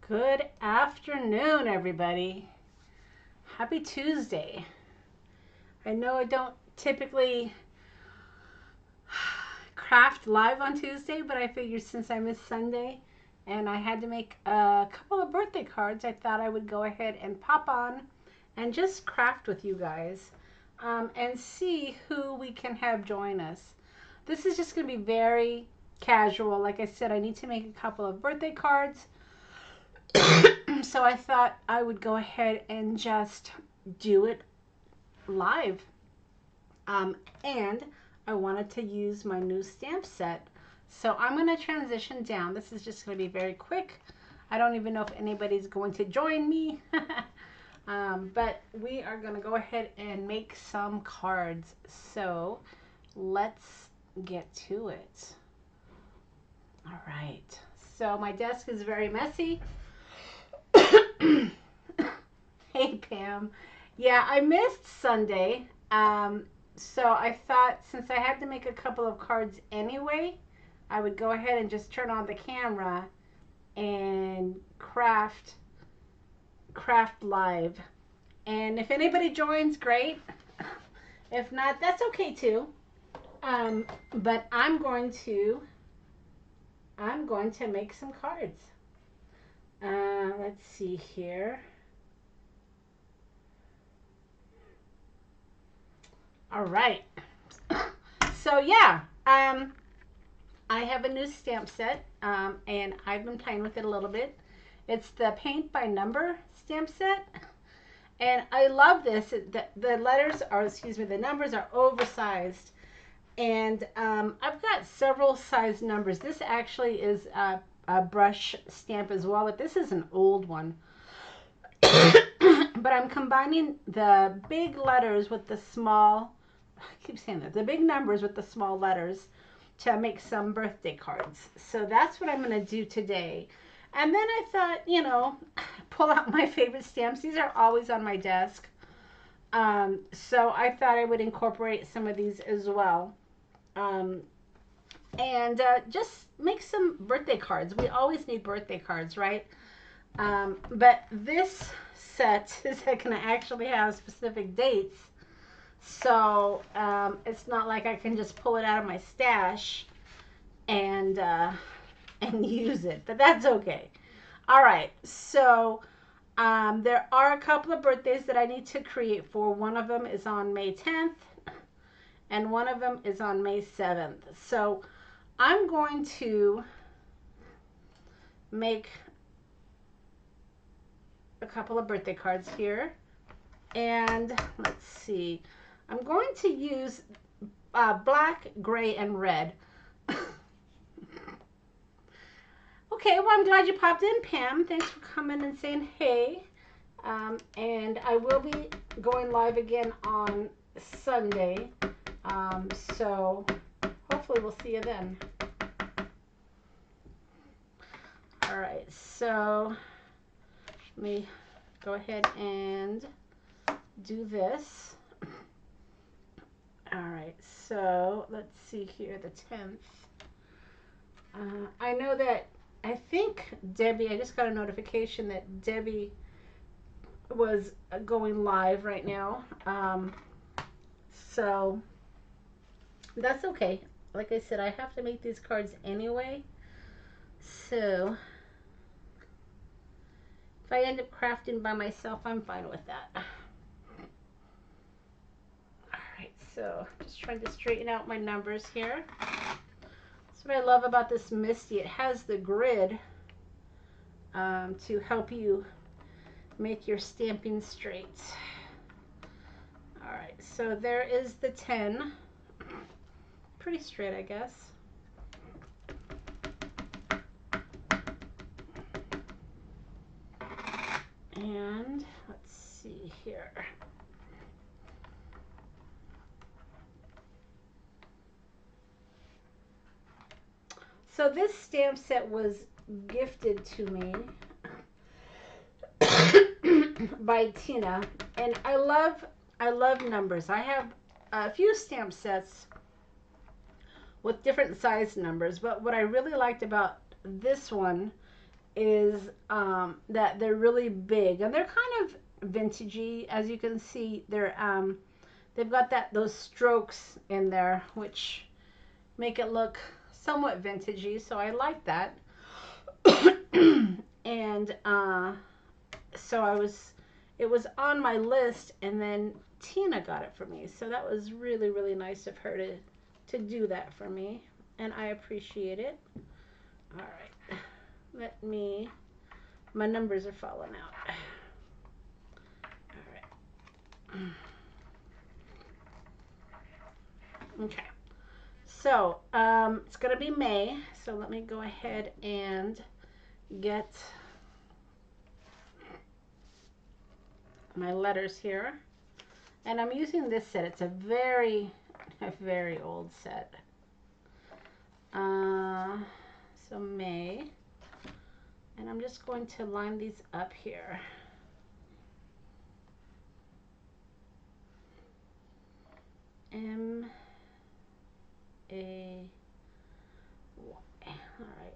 Good afternoon, everybody. Happy Tuesday. I know I don't typically craft live on Tuesday, but I figured since I missed Sunday and I had to make a couple of birthday cards, I thought I would go ahead and pop on and just craft with you guys and see who we can have join us. This is just going to be very casual. Like I said, I need to make a couple of birthday cards. So I thought I would go ahead and just do it live. And I wanted to use my new stamp set. So I'm going to transition down. This is just going to be very quick. I don't even know if anybody's going to join me. But we are going to go ahead and make some cards. So let's get to it. All right. So my desk is very messy. Hey, Pam. Yeah, I missed Sunday. So I thought since I had to make a couple of cards anyway, I would go ahead and just turn on the camera and craft live. And if anybody joins, great. If not, that's okay too. But I'm going to make some cards. Let's see here. All right. So yeah, I have a new stamp set, and I've been playing with it a little bit. It's the Paint by Number stamp set, and I love this. The letters are, excuse me, the numbers are oversized, and I've got several size numbers. This actually is a brush stamp as well, but this is an old one. But I'm combining the big letters with the small, I keep saying that, the big numbers with the small letters to make some birthday cards. So that's what I'm going to do today. And then I thought, you know, pull out my favorite stamps. These are always on my desk. So I thought I would incorporate some of these as well. And just make some birthday cards. We always need birthday cards, right? But this set is going to actually have specific dates. So it's not like I can just pull it out of my stash and use it, but that's okay. All right, so there are a couple of birthdays that I need to create for. One of them is on May 10th, and one of them is on May 7th. So I'm going to make a couple of birthday cards here. And let's see. I'm going to use black, gray, and red. Okay, well, I'm glad you popped in, Pam. Thanks for coming and saying hey. And I will be going live again on Sunday. So hopefully we'll see you then. All right, so let me go ahead and do this. All right, so let's see here, the 10th. I know that, I think Debbie, I just got a notification that Debbie was going live right now. So that's okay. Like I said, I have to make these cards anyway. So if I end up crafting by myself, I'm fine with that. Alright, so just trying to straighten out my numbers here. That's what I love about this MISTI. It has the grid to help you make your stamping straight. Alright, so there is the 10. Pretty straight, I guess. And let's see here. So this stamp set was gifted to me by Tina, and I love numbers. I have a few stamp sets with different size numbers, but what I really liked about this one is that they're really big and they're kind of vintagey. As you can see, they've got those strokes in there, which make it look somewhat vintagey. So I like that. And so it was on my list, and then Tina got it for me. So that was really, really nice of her to do that for me, and I appreciate it. All right, my numbers are falling out. All right. Okay. So it's gonna be May. So let me go ahead and get my letters here. And I'm using this set. It's a very old set. So May. And I'm just going to line these up here. M A Y. All right.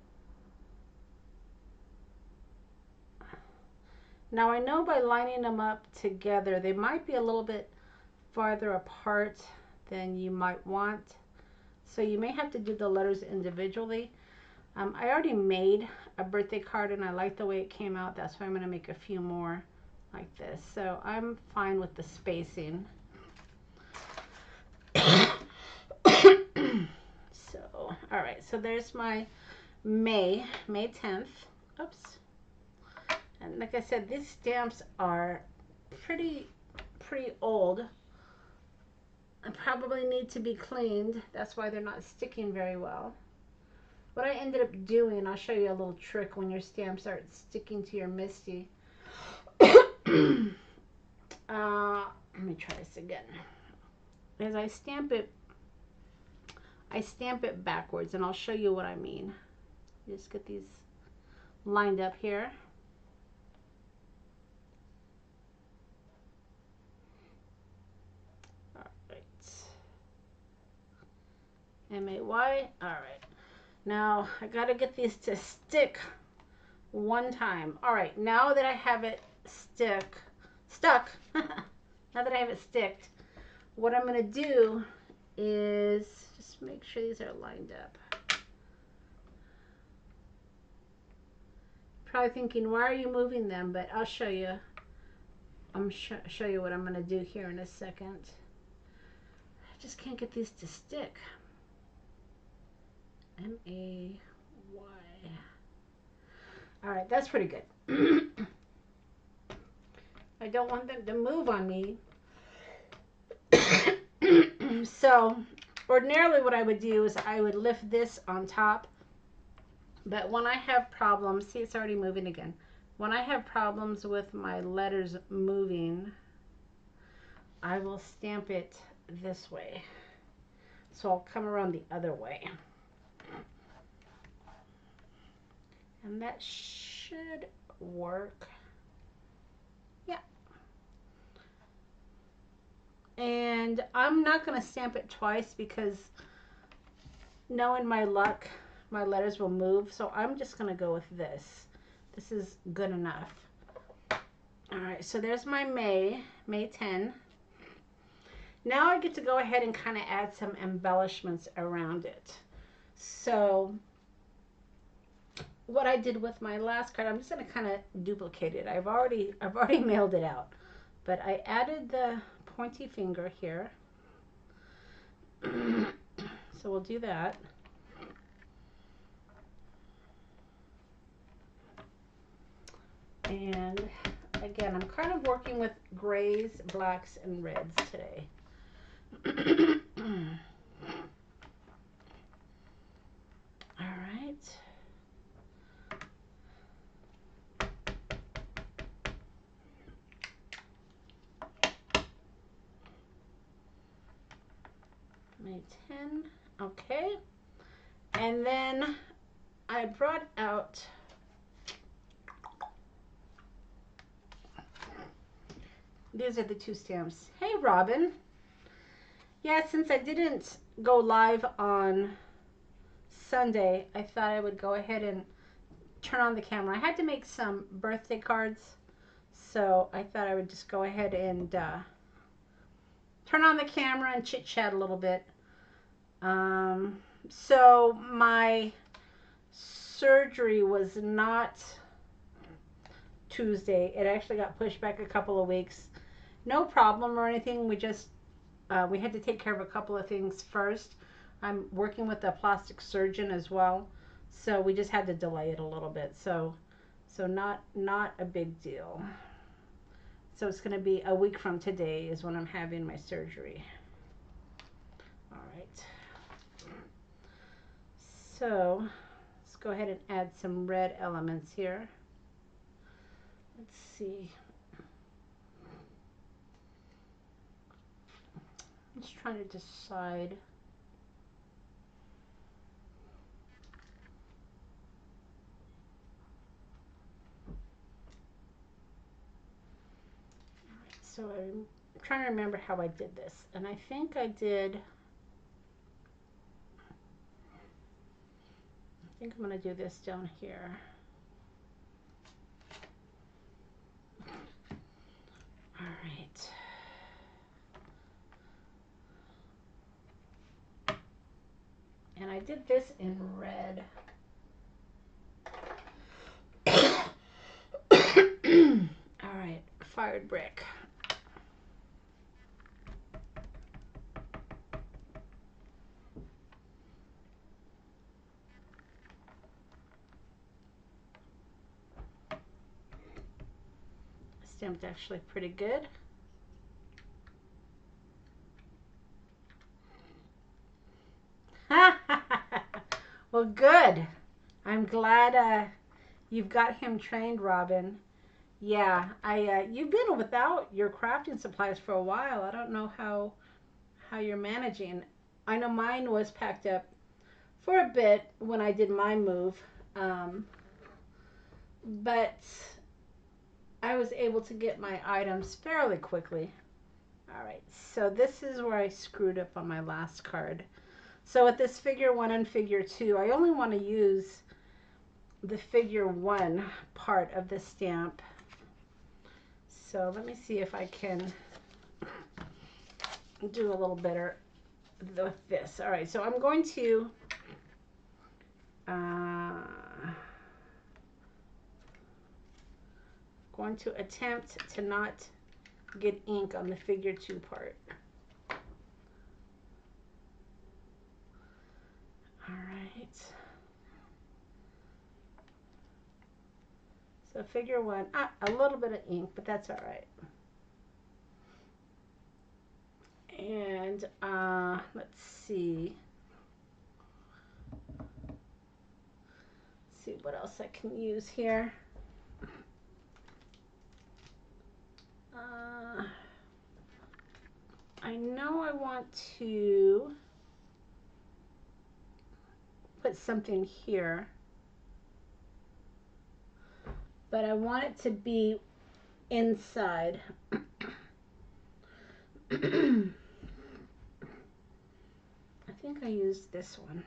Now I know by lining them up together, they might be a little bit farther apart than you might want. So you may have to do the letters individually. I already made a birthday card and I like the way it came out. That's why I'm going to make a few more like this. So I'm fine with the spacing. So, all right. So there's my May 10th. Oops. And like I said, these stamps are pretty old. I probably need to be cleaned. That's why they're not sticking very well. What I ended up doing, I'll show you a little trick when your stamps start sticking to your MISTI. Let me try this again. As I stamp it backwards, and I'll show you what I mean. Just get these lined up here. All right. M-A-Y. All right. Now I gotta get these to stick one time. All right, now that I have it stuck, now that I have it sticked, what I'm gonna do is just make sure these are lined up. Probably thinking, why are you moving them? But I'll show you. Show you what I'm gonna do here in a second. I just can't get these to stick. M-A-Y. All right, that's pretty good. I don't want them to move on me. So ordinarily what I would do is I would lift this on top. But when I have problems, see, it's already moving again. When I have problems with my letters moving, I will stamp it this way. So I'll come around the other way. And that should work. Yeah. And I'm not going to stamp it twice because knowing my luck, my letters will move. So I'm just going to go with this. This is good enough. All right, so there's my May 10. Now I get to go ahead and kind of add some embellishments around it. So what I did with my last card, I'm just going to kind of duplicate it. I've already mailed it out, but I added the pointy finger here. So we'll do that. And again, I'm kind of working with grays, blacks, and reds today. All right. May 10. Okay. And then I brought out these are the two stamps. Hey, Robin. Yeah, since I didn't go live on Sunday, I thought I would go ahead and turn on the camera. I had to make some birthday cards, so I thought I would just go ahead and turn on the camera and chit chat a little bit. So my surgery was not Tuesday. It actually got pushed back a couple of weeks. No problem or anything. We just we had to take care of a couple of things first. I'm working with a plastic surgeon as well, so we just had to delay it a little bit. So not a big deal. So it's going to be a week from today is when I'm having my surgery. All right. So let's go ahead and add some red elements here. Let's see. I'm just trying to decide. So I'm trying to remember how I did this. And I think I think I'm going to do this down here. All right. And I did this in red. All right, fired brick. Stamped actually pretty good. Well, good. I'm glad you've got him trained, Robin. Yeah, you've been without your crafting supplies for a while. I don't know how you're managing. I know mine was packed up for a bit when I did my move, but I was able to get my items fairly quickly. All right, so this is where I screwed up on my last card. So with this figure 1 and figure 2, I only want to use the figure 1 part of the stamp. So let me see if I can do a little better with this. All right, so I'm going to attempt to not get ink on the figure 2 part. All right. So figure 1, a little bit of ink, but that's all right. And let's see what else I can use here. I know I want to put something here, but I want it to be inside. I think I used this one.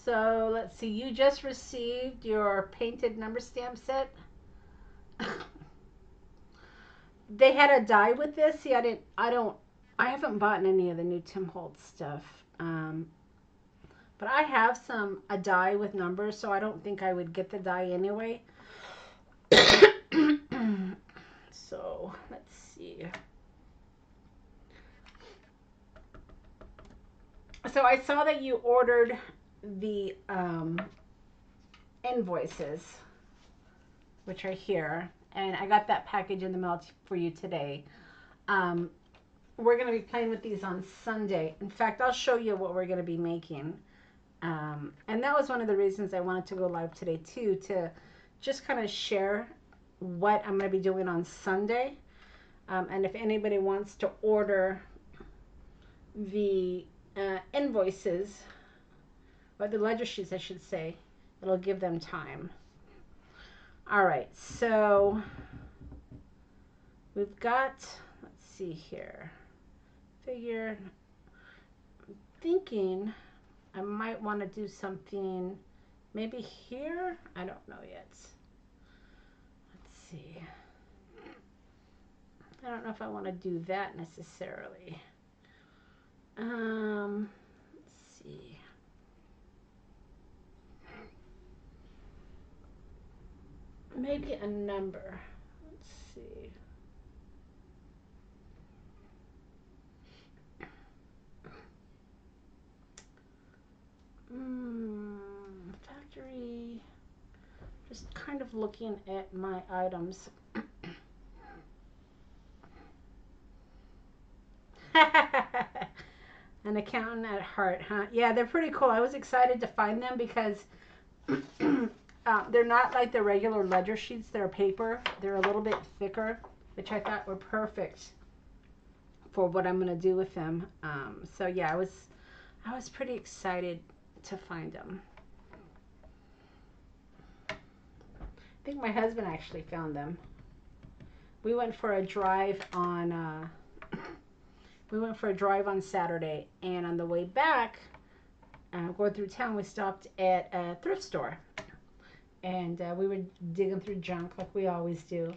So let's see, you just received your painted number stamp set. They had a die with this. See, I haven't bought any of the new Tim Holtz stuff. But I have a die with numbers, so I don't think I would get the die anyway. So let's see. So I saw that you ordered the invoices, which are here, and I got that package in the mail for you today. We're going to be playing with these on Sunday. In fact, I'll show you what we're going to be making. And that was one of the reasons I wanted to go live today too, to just kind of share what I'm going to be doing on Sunday. And if anybody wants to order the invoices, or the ledger sheets, I should say, it'll give them time. All right, so we've got, let's see here, figure. thinking I might want to do something maybe here. I don't know yet. Let's see. I don't know if I want to do that necessarily. Let's see. Maybe a number. Let's see. Factory. Just kind of looking at my items. An accountant at heart, huh? Yeah, they're pretty cool. I was excited to find them because they're not like the regular ledger sheets. They're paper. They're a little bit thicker, which I thought were perfect for what I'm going to do with them. So yeah, I was pretty excited to find them. I think my husband actually found them. We went for a drive on Saturday, and on the way back, going through town, we stopped at a thrift store, and we were digging through junk like we always do.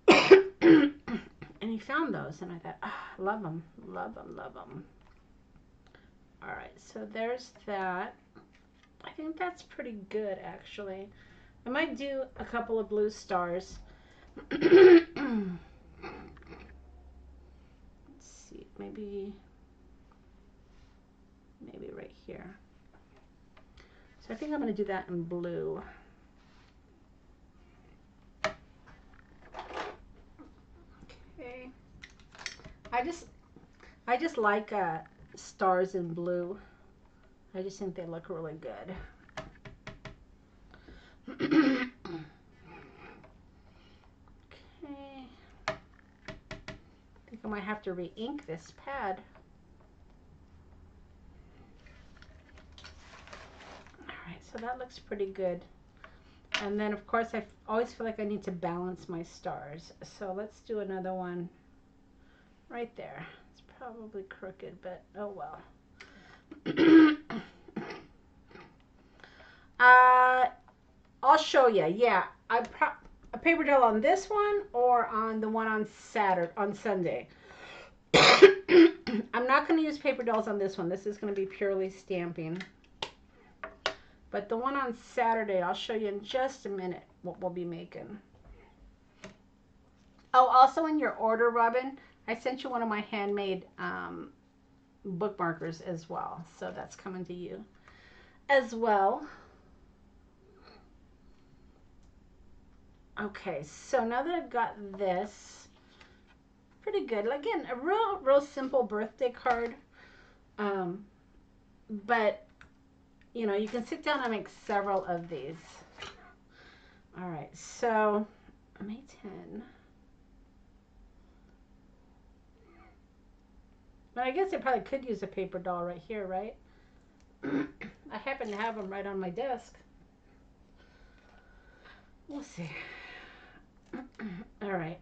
And he found those, and I thought, love them, love them, love them. All right, so there's that. I think that's pretty good, actually. I might do a couple of blue stars. Let's see, maybe right here. So I think I'm going to do that in blue. Okay. I just like stars in blue. I just think they look really good. Okay. I think I might have to re-ink this pad. Alright, so that looks pretty good. And then of course I always feel like I need to balance my stars. So let's do another one right there. It's probably crooked, but oh well. I'll show you. Yeah, a paper doll on this one or on the one on Sunday. I'm not going to use paper dolls on this one. This is going to be purely stamping. But the one on Saturday, I'll show you in just a minute what we'll be making. Oh, also in your order, Robin, I sent you one of my handmade bookmarkers as well. So that's coming to you as well. Okay, so now that I've got this, pretty good. Again, a real simple birthday card. But, you know, you can sit down and make several of these. All right, so May 10. But I guess I probably could use a paper doll right here, right? I happen to have them right on my desk. We'll see. All right.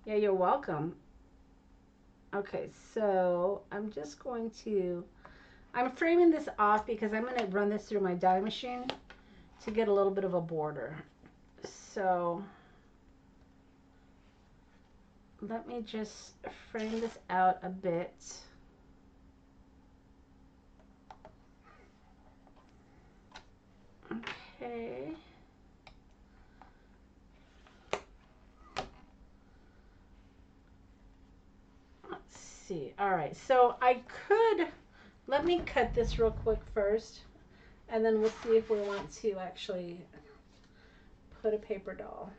Yeah, you're welcome. Okay, so I'm just going to, I'm framing this off because I'm going to run this through my die machine to get a little bit of a border. So let me just frame this out a bit. Okay. Let's see. All right, so I could, let me cut this real quick first, and then we'll see if we want to actually put a paper doll.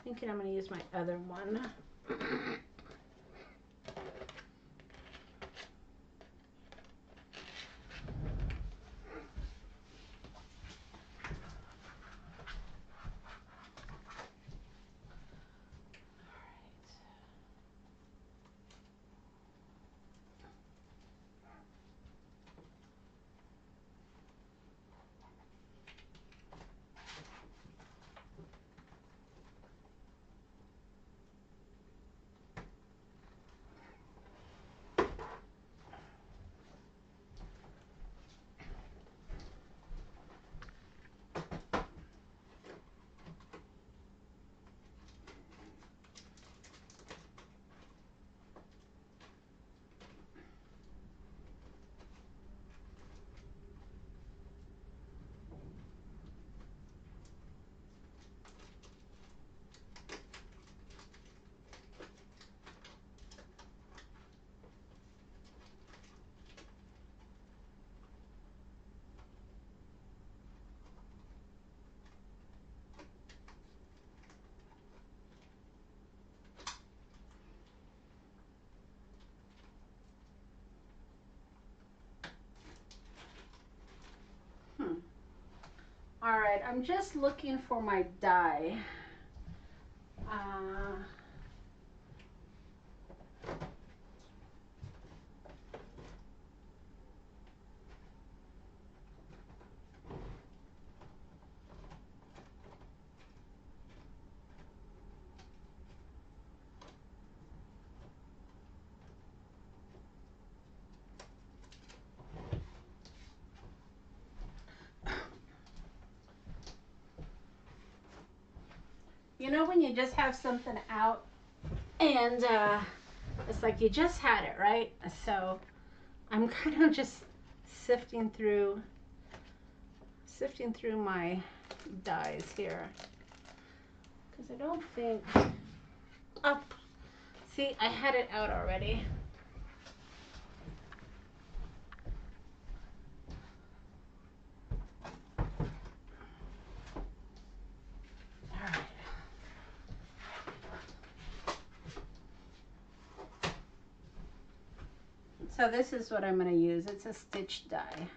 Thinking I'm going to use my other one. I'm just looking for my die. Uh, you know when you just have something out and it's like you just had it, right? So I'm kind of just sifting through my dies here because I don't think. Oh, see, I had it out already. All right. So this is what I'm going to use. It's a stitch die.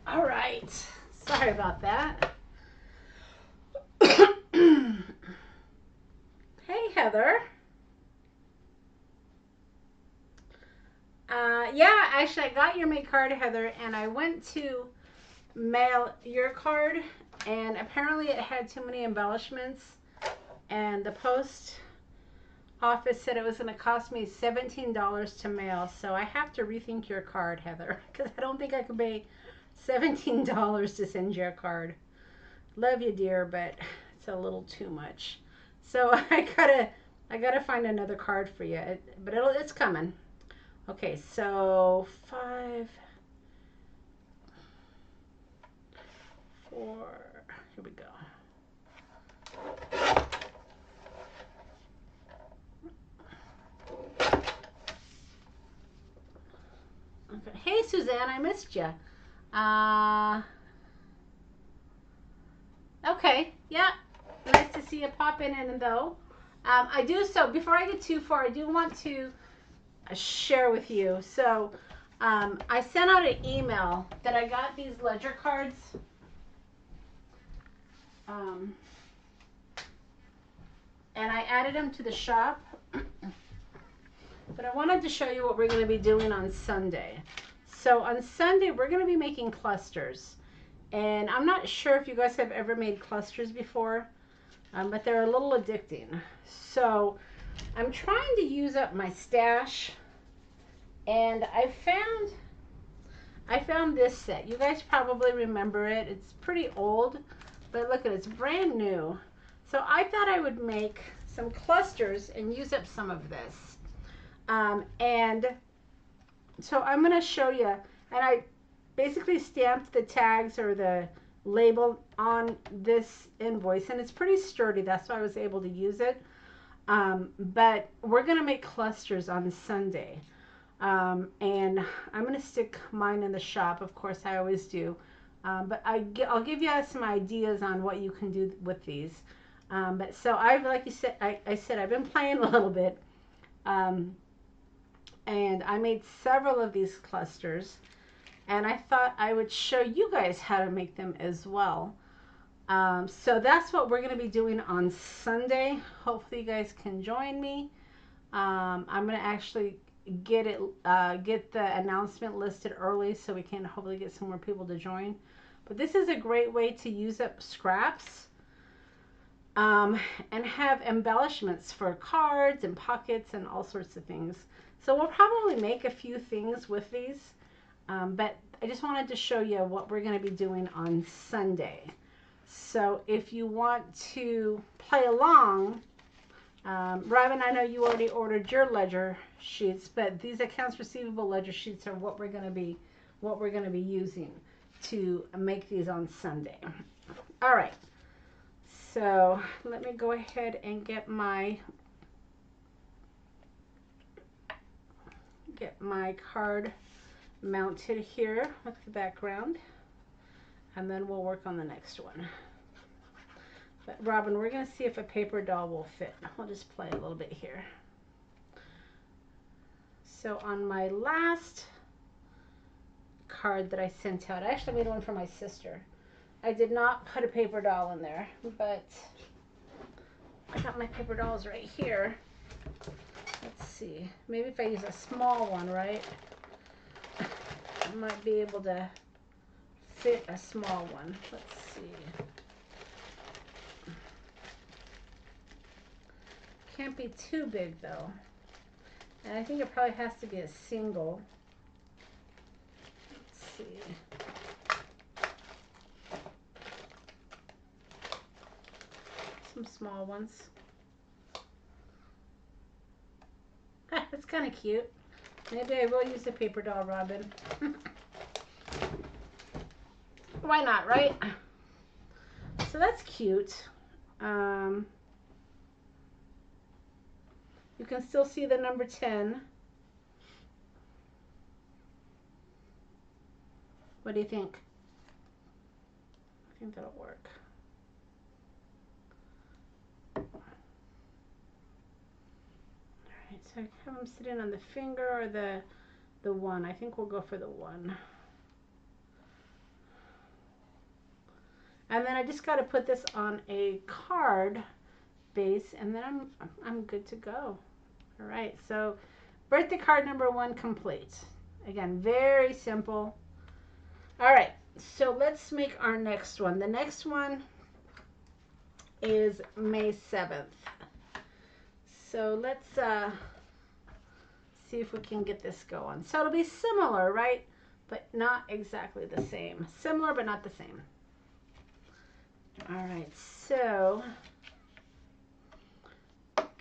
All right. Sorry about that. Hey, Heather. Yeah, actually, I got your May card, Heather, and I went to mail your card, and apparently it had too many embellishments, and the post office said it was going to cost me $17 to mail, so I have to rethink your card, Heather, because I don't think I could pay $17 to send you a card. Love you, dear, but it's a little too much. So I gotta find another card for you, but it's coming. Okay, so 5, 4. Here we go. Okay. Hey, Suzanne, I missed you. Okay, yeah, nice to see you pop in though. I do, so before I get too far, I do want to share with you. So I sent out an email that I got these ledger cards. And I added them to the shop. But I wanted to show you what we're going to be doing on Sunday. So on Sunday, we're going to be making clusters. And I'm not sure if you guys have ever made clusters before, but they're a little addicting. So I'm trying to use up my stash. And I found this set. You guys probably remember it. It's pretty old, but look at it. It's brand new. So I thought I would make some clusters and use up some of this. And so I'm going to show you. And I basically stamped the tags or the label on this invoice. And it's pretty sturdy. That's why I was able to use it. But we're going to make clusters on Sunday. And I'm going to stick mine in the shop. Of course, I always do. But I'll give you some ideas on what you can do with these. But so like you said, I said, I've been playing a little bit. And I made several of these clusters. and I thought I would show you guys how to make them as well. So that's what we're going to be doing on Sunday. Hopefully you guys can join me. I'm going to actually get the announcement listed early so we can hopefully get some more people to join. But this is a great way to use up scraps and have embellishments for cards and pockets and all sorts of things. So we'll probably make a few things with these, but I just wanted to show you what we're going to be doing on Sunday. So if you want to play along, Robin, I know you already ordered your ledger sheets, but these accounts receivable ledger sheets are what we're going to be using to make these on Sunday. All right. So let me go ahead and get my card mounted here with the background, and then we'll work on the next one. But Robin, we're going to see if a paper doll will fit. I'll just play a little bit here. So on my last card that I sent out, I actually made one for my sister. I did not put a paper doll in there, but I got my paper dolls right here. Let's see. Maybe if I use a small one, right? I might be able to fit a small one. Let's see. Can't be too big though. And I think it probably has to be a single. Let's see. Some small ones. That's kind of cute. Maybe I will use a paper doll, Robin. Why not, right? So that's cute. You can still see the number 10. What do you think? I think that'll work. Alright, so I have them sitting on the finger or the 1. I think we'll go for the 1. And then I just got to put this on a card base, and then I'm good to go. All right, so birthday card number 1 complete. Again, very simple. All right, so let's make our next one. The next one is May 7th. So let's see if we can get this going. So it'll be similar, right? But not exactly the same. Similar, but not the same. All right, so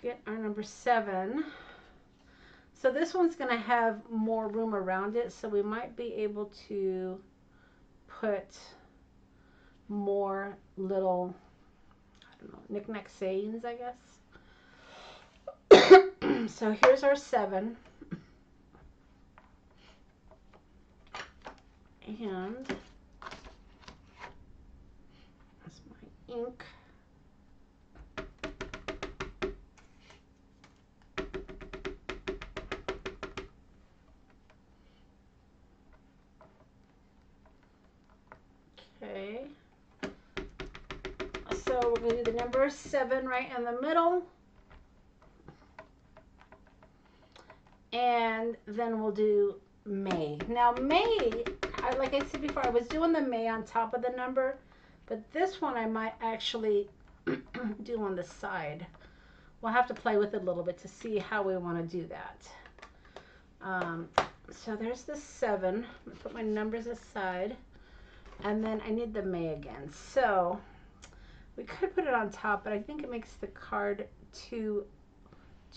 get our number 7. So this one's going to have more room around it, so we might be able to put more little, I don't know, knick-knack sayings, I guess. So here's our 7. And that's my ink. Okay. So we're going to do the number 7 right in the middle. And then we'll do May. Now May, like I said before, I was doing the May on top of the number, but this one I might actually do on the side. We'll have to play with it a little bit to see how we want to do that. So there's the 7. I'm going to put my numbers aside. And then I need the May again. So we could put it on top, but I think it makes the card too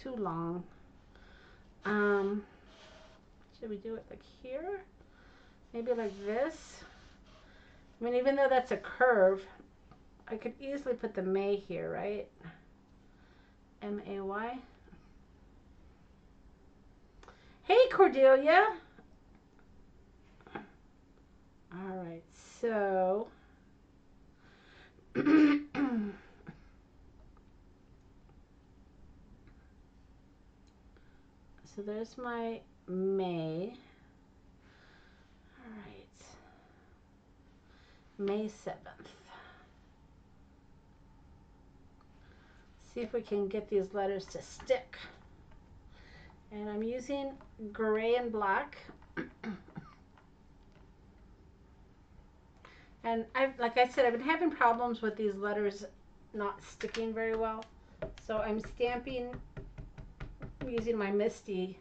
long. Should we do it like here? Maybe like this? I mean, even though that's a curve, I could easily put the May here, right? M-A-Y. Hey, Cordelia. All right, so so there's my May. All right, May 7th. See if we can get these letters to stick. And I'm using gray and black. And like I said, I've been having problems with these letters not sticking very well. So I'm stamping using my MISTI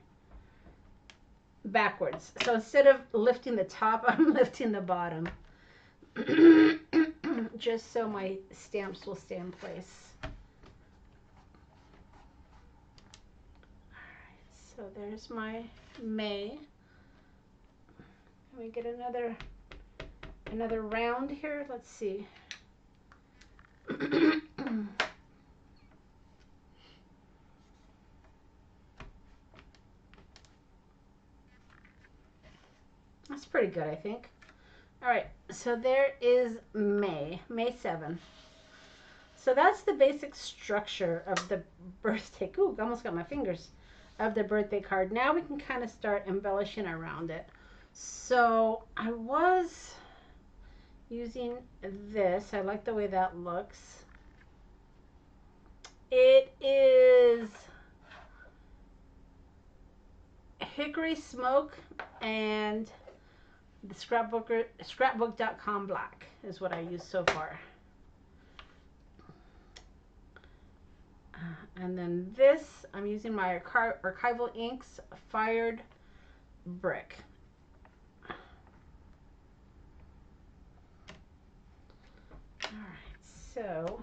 backwards. So instead of lifting the top, I'm lifting the bottom. Just so my stamps will stay in place. Alright, so there's my May. Can we get another round here? Let's see. That's pretty good, I think. All right, so there is May 7th. So that's the basic structure of the birthday. Ooh, almost got my fingers. Of the birthday card. Now we can kind of start embellishing around it. So I was using this. I like the way that looks. It is hickory smoke and the scrapbook.com black is what I use so far. And then this, I'm using my Archival Inks Fired Brick. All right, so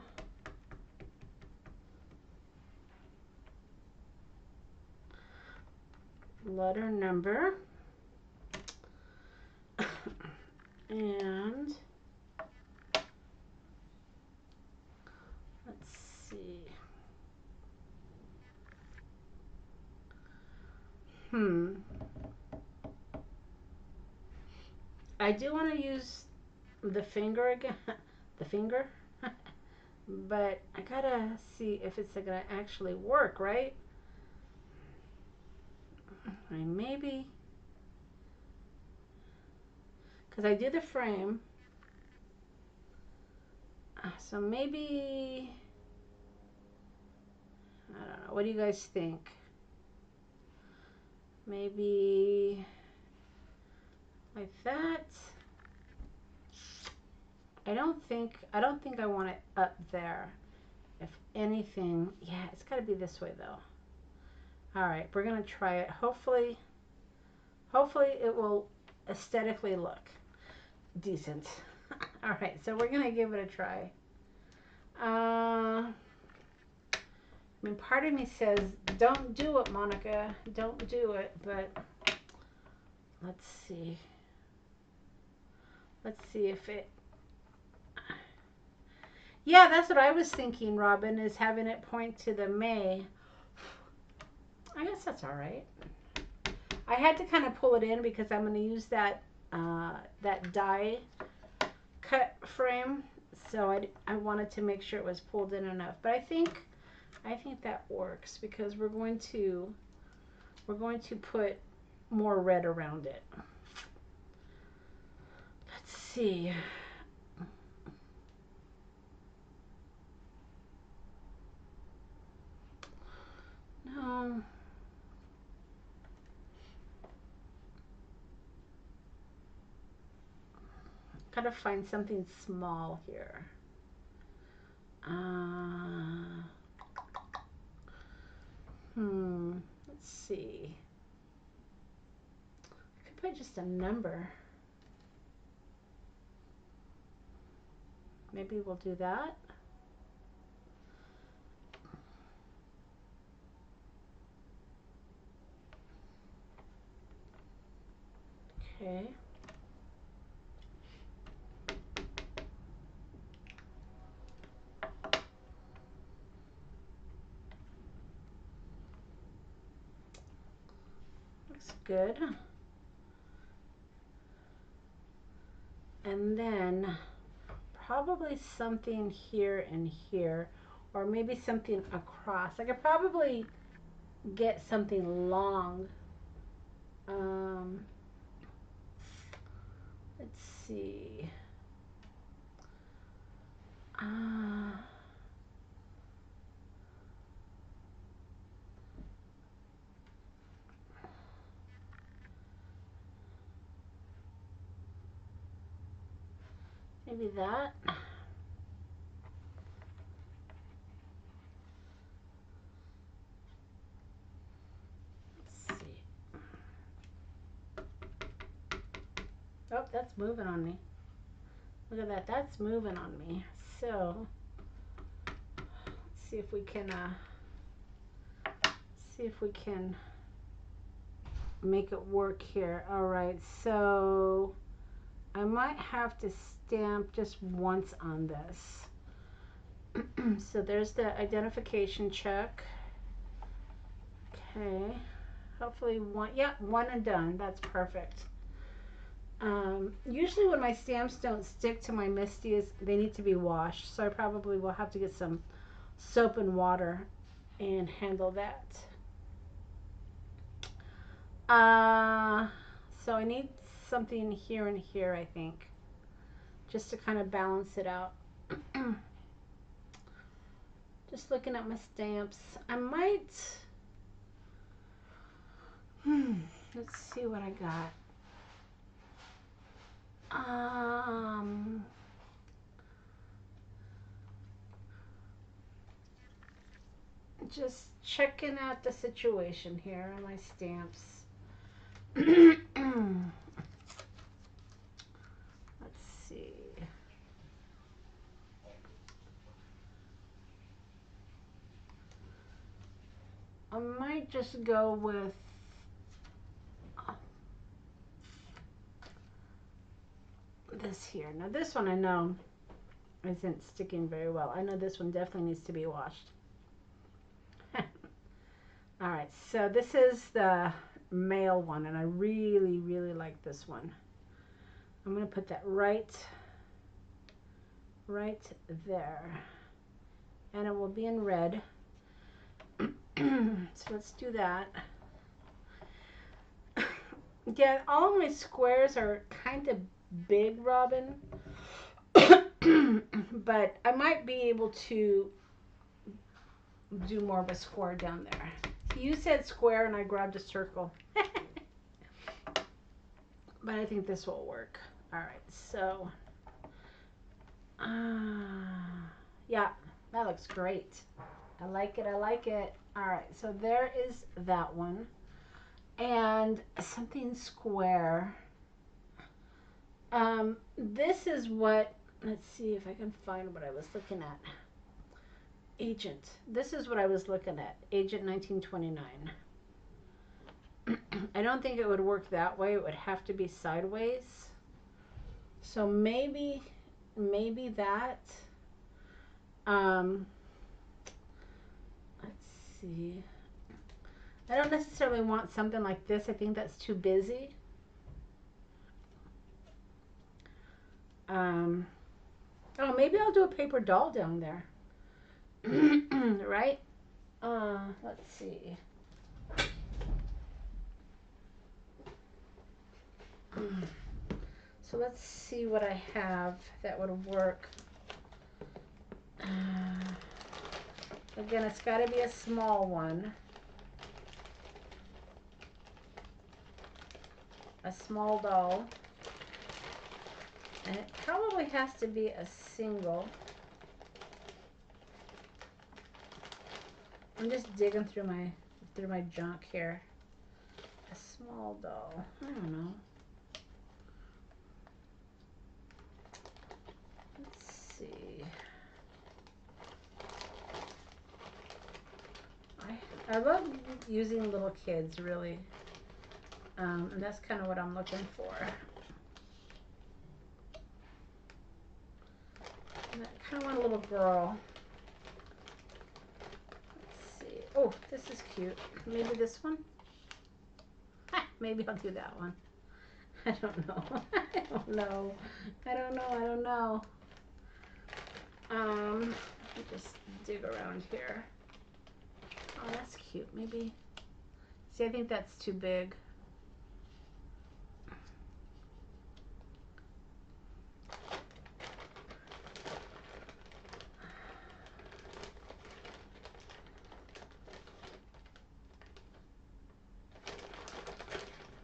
letter number and let's see. I do want to use the finger again, the finger, but I gotta see if it's gonna actually work, right? I maybe, because I do the frame, so maybe, I don't know, what do you guys think? Maybe like that. I don't think I want it up there. If anything, yeah, it's got to be this way though. All right, we're gonna try it. Hopefully it will aesthetically look decent. All right, so we're gonna give it a try. I mean, part of me says, don't do it, Monica. Don't do it, but let's see. Let's see if it... Yeah, that's what I was thinking, Robin, is having it point to the May. I guess that's all right. I had to kind of pull it in because I'm going to use that that die cut frame. So I wanted to make sure it was pulled in enough. But I think that works because we're going to put more red around it. Let's see. No. Gotta find something small here. Let's see. I could put just a number. Maybe we'll do that. Okay. Looks good. And then probably something here and here, or maybe something across. I could probably get something long. Let's see. Maybe that. Let's see. Oh, that's moving on me. Look at that. That's moving on me. So, let's see if we can make it work here. All right. So, I might have to stamp just once on this. So there's the identification check. Okay. Hopefully one, yeah, one and done. That's perfect. Usually when my stamps don't stick to my Misties, they need to be washed. So I probably will have to get some soap and water and handle that. So I need something here and here, I think, just to kind of balance it out. Just looking at my stamps. I might, let's see what I got. Just checking out the situation here on my stamps. Let's see. I might just go with this here. Now this one I know isn't sticking very well. I know this one definitely needs to be washed. All right, so this is the male one, and I really, really like this one. I'm going to put that right there, and it will be in red. So let's do that. Yeah, all my squares are kind of big, Robin, but I might be able to do more of a square down there. You said square and I grabbed a circle. But I think this will work. All right, so yeah, that looks great. I like it. I like it. All right, so there is that one. And something square. This is what, let's see if I can find what I was looking at. Agent. This is what I was looking at. Agent 1929. I don't think it would work that way. It would have to be sideways. So maybe that. Let's see. I don't necessarily want something like this. I think that's too busy. Oh, maybe I'll do a paper doll down there. Right? Let's see. So let's see what I have that would work. Again, it's got to be a small one. A small doll. And it probably has to be a single. I'm just digging through my junk here. A small doll. I don't know. Let's see. I love using little kids, really. And that's kind of what I'm looking for. I kind of want a little girl. Let's see. Oh, this is cute. Maybe this one? Maybe I'll do that one. I don't know. I don't know. I don't know. I don't know. Let me just dig around here. Oh, that's cute. Maybe. See, I think that's too big.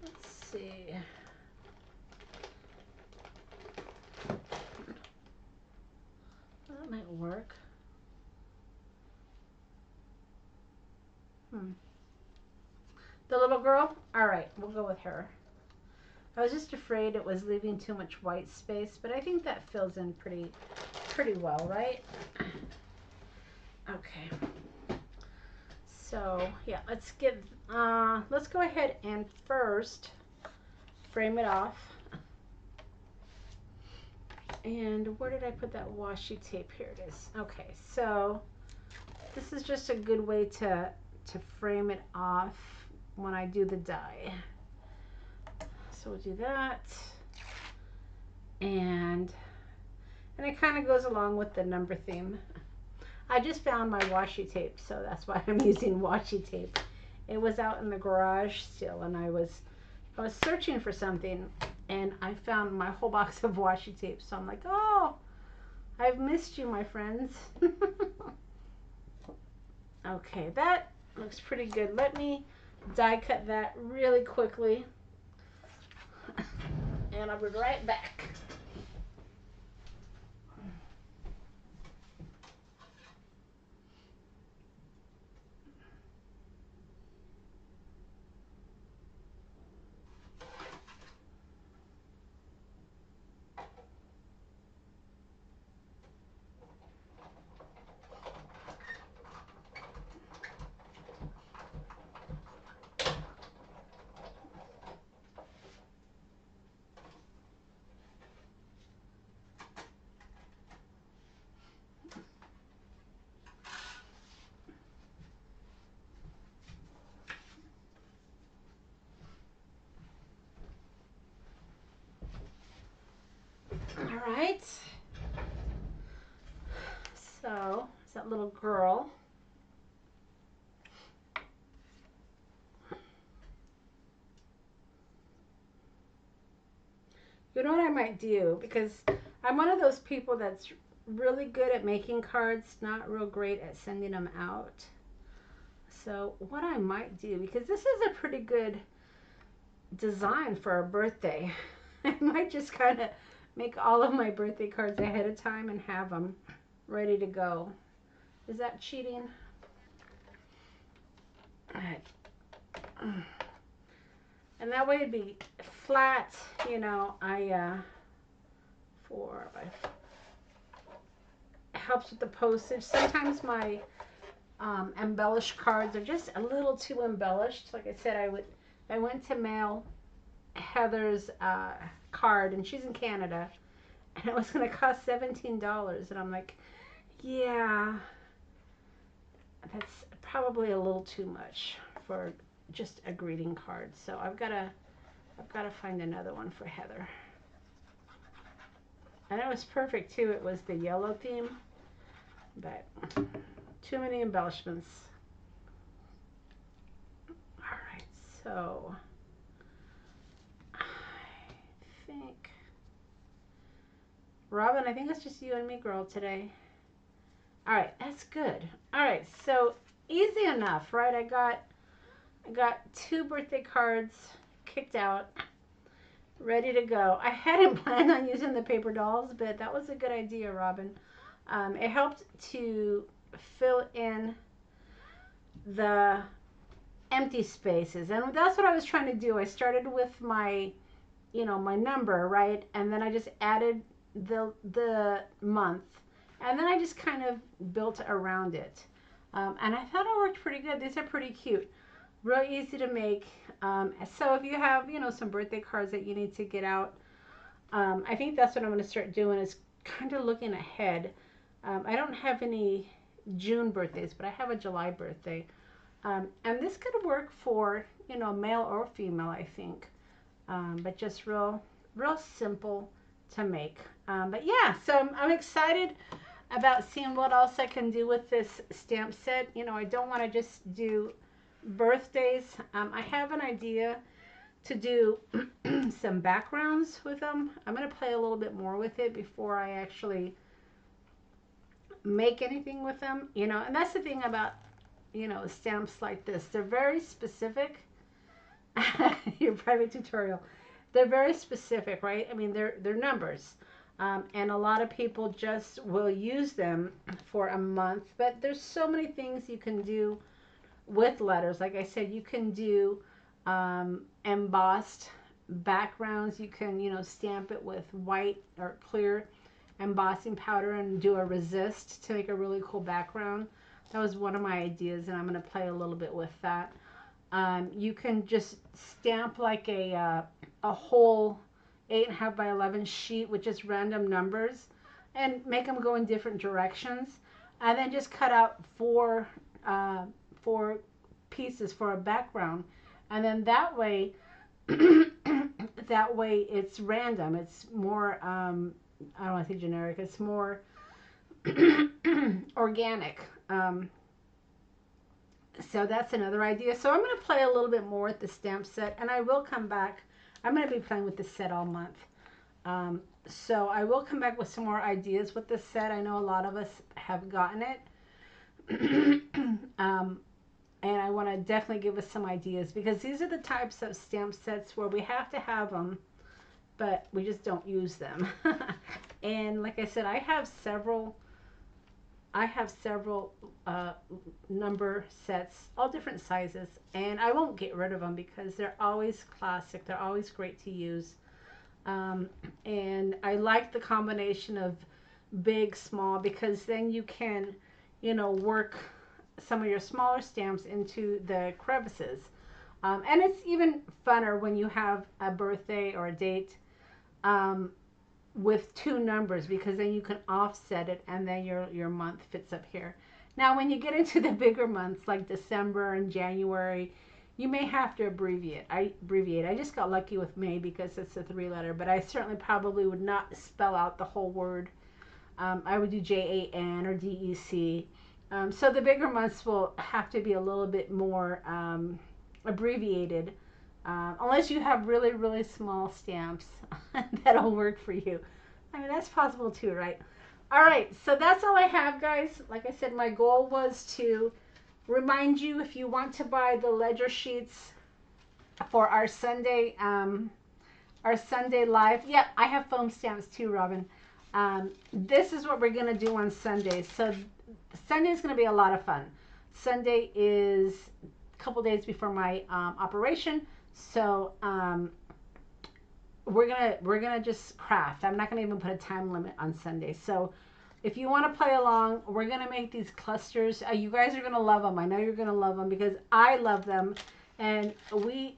Let's see. that might work. The little girl? All right, we'll go with her. I was just afraid it was leaving too much white space, but I think that fills in pretty well, right? Okay. So yeah, let's go ahead and first frame it off. And where did I put that washi tape? Here it is. Okay, so this is just a good way to frame it off when I do the die. So we'll do that. And it kind of goes along with the number theme. I just found my washi tape, so that's why I'm using washi tape. It was out in the garage still, and I was searching for something, and I found my whole box of washi tape. So I'm like, oh, I've missed you, my friends. Okay, that looks pretty good. Let me die cut that really quickly, and I'll be right back. All right. So, it's that little girl. You know what I might do? Because I'm one of those people that's really good at making cards, not real great at sending them out. So what I might do, because this is a pretty good design for a birthday, I might just kind of make all of my birthday cards ahead of time and have them ready to go. Is that cheating? And that way it'd be flat, you know. It helps with the postage. Sometimes my embellished cards are just a little too embellished. Like I said, I went to mail Heather's card, and she's in Canada, and it was going to cost $17, and I'm like, yeah, that's probably a little too much for just a greeting card. So I've got to find another one for Heather. And it was perfect too. It was the yellow theme, but too many embellishments. All right, so I think, Robin, I think it's just you and me, girl, today. All right, that's good. All right, so easy enough, right? I got 2 birthday cards kicked out, ready to go. I hadn't planned on using the paper dolls, but that was a good idea, Robin. It helped to fill in the empty spaces, and that's what I was trying to do. I started with my, my number, right, and then I just added the month, and then I just kind of built around it, and I thought it worked pretty good. These are pretty cute, real easy to make. So if you have, some birthday cards that you need to get out, I think that's what I'm going to start doing, is kind of looking ahead. I don't have any June birthdays, but I have a July birthday. And this could work for, male or female, I think. But just real simple to make. But yeah, so I'm excited about seeing what else I can do with this stamp set. I don't want to just do birthdays. I have an idea to do some backgrounds with them. I'm going to play a little bit more with it before I actually make anything with them, and that's the thing about, stamps like this. They're very specific. Your private tutorial. They're very specific, right? I mean, they're numbers. And a lot of people just will use them for a month. But there's so many things you can do with letters. Like I said, you can do embossed backgrounds. You can, stamp it with white or clear embossing powder and do a resist to make a really cool background. That was one of my ideas, and I'm going to play a little bit with that. You can just stamp like a whole 8.5 by 11 sheet with just random numbers and make them go in different directions, and then just cut out four pieces for a background, and then that way it's random. It's more I don't want to say generic. It's more organic. So that's another idea. So I'm going to play a little bit more with the stamp set, and I will come back. I'm going to be playing with this set all month. So I will come back with some more ideas with this set. I know a lot of us have gotten it. And I want to definitely give us some ideas, because these are the types of stamp sets where we have to have them, but we just don't use them. And like I said, I have several number sets, all different sizes, and I won't get rid of them because they're always classic. They're always great to use. And I like the combination of big, small, because then you can, work some of your smaller stamps into the crevices. And it's even funner when you have a birthday or a date with two numbers, because then you can offset it and then your month fits up here. Now, when you get into the bigger months like December and January, you may have to abbreviate. I just got lucky with May because it's a 3-letter, but I certainly probably would not spell out the whole word. I would do JAN or DEC. So the bigger months will have to be a little bit more abbreviated, unless you have really, really small stamps. That'll work for you. I mean, that's possible too, right? All right, so that's all I have, guys. Like I said, my goal was to remind you, if you want to buy the ledger sheets for our Sunday live. Yep, I have foam stamps too, Robin. This is what we're going to do on Sunday. So Sunday is going to be a lot of fun. Sunday is a couple days before my operation, so we're gonna just craft. I'm not gonna even put a time limit on Sunday. So if you want to play along, we're gonna make these clusters. You guys are gonna love them. I know you're gonna love them because I love them, and we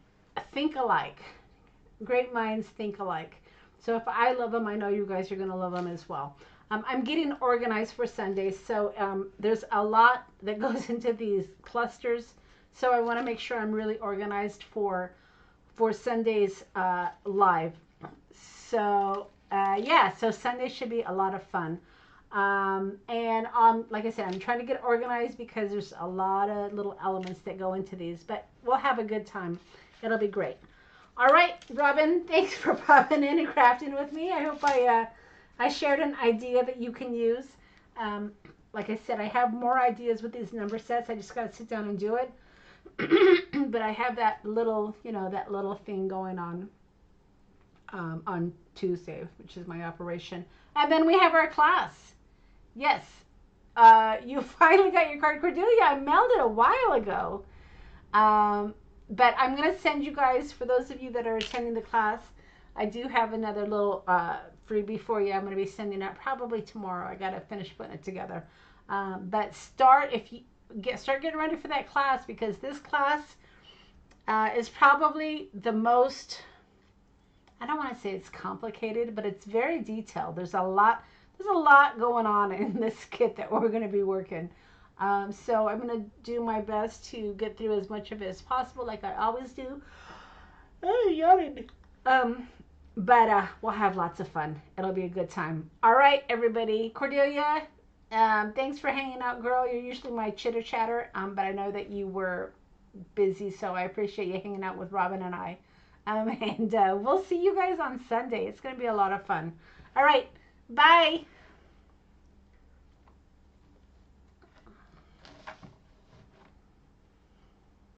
think alike. Great minds think alike. So if I love them, I know you guys are gonna love them as well. I'm getting organized for Sunday, so there's a lot that goes into these clusters. So I want to make sure I'm really organized for Sunday's live. So yeah, so Sunday should be a lot of fun. And like I said, I'm trying to get organized because there's a lot of little elements that go into these, but we'll have a good time. It'll be great. All right, Robin, thanks for popping in and crafting with me. I hope I shared an idea that you can use. Like I said, I have more ideas with these number sets. I just got to sit down and do it. But I have that little, that little thing going on Tuesday, which is my operation. And then we have our class. Yes. You finally got your card, Cordelia. I mailed it a while ago. But I'm going to send you guys, for those of you that are attending the class, I do have another little freebie for you. I'm going to be sending out probably tomorrow. I got to finish putting it together. But start getting ready for that class, because this class is probably the most, I don't want to say it's complicated, but it's very detailed. There's a lot going on in this kit that we're going to be working. So I'm going to do my best to get through as much of it as possible, like I always do. Oh, yawning. But we'll have lots of fun. It'll be a good time. All right, everybody. Cordelia, thanks for hanging out, girl. You're usually my chitter chatter, but I know that you were busy, so I appreciate you hanging out with Robin and I. And we'll see you guys on Sunday. It's going to be a lot of fun. All right. Bye.